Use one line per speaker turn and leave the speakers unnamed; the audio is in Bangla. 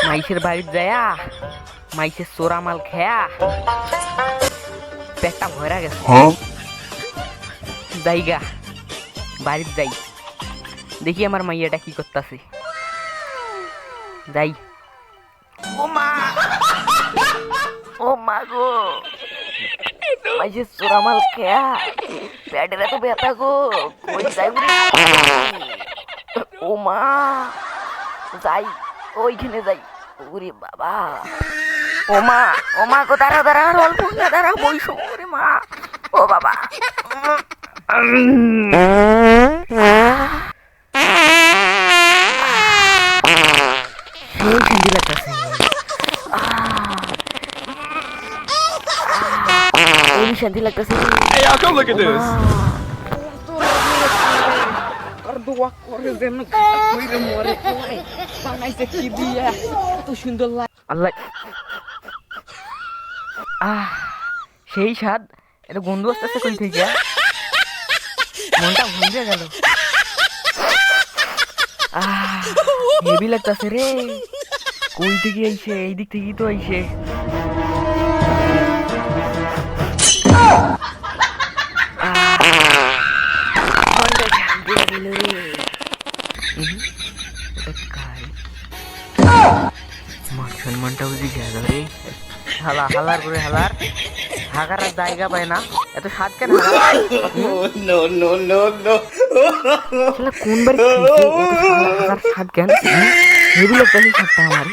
মাইশের বাড়ির যায়া মাইশের চোরা মাল খেয়া পেটটা ভরা গেছে। যাইগা বাড়ির যাই, দেখি আমার মাইয়াটা কি করতেছে। যাই। ও মা, ও মা গো, মাইশের চোরা মাল খেয়া পেটের এত ব্যথা গো, কই যাই। ও মা, যাই ওইখানে যাই। ওরে বাবা, ও মা, ও মা গো, দাঁড়া দাঁড়া, অল্প দাঁড়া, বইসো। ওরে মা, ও বাবা। সেই শান্তি লাগতেছে, এই শান্তি লাগতেছে।
Hey, y'all, come look at this.
আল্লাহ, সেই স্বাদ। এটা গন্ধ আসতেছে কই থেকে, মনটা ভুলে গেল। হেভি লাগতেছে রে। কই থেকে আইছে? এই দিক থেকেই তো আইছে। সম্মানটা বুঝি গেল রে। হালা হালার করে হালার হাগার আর জায়গা পায় না, এত স্বাদ কেন? কোন বাড়ি স্বাদ কেন? হেভি লাগতেছে স্বাদটা আমার।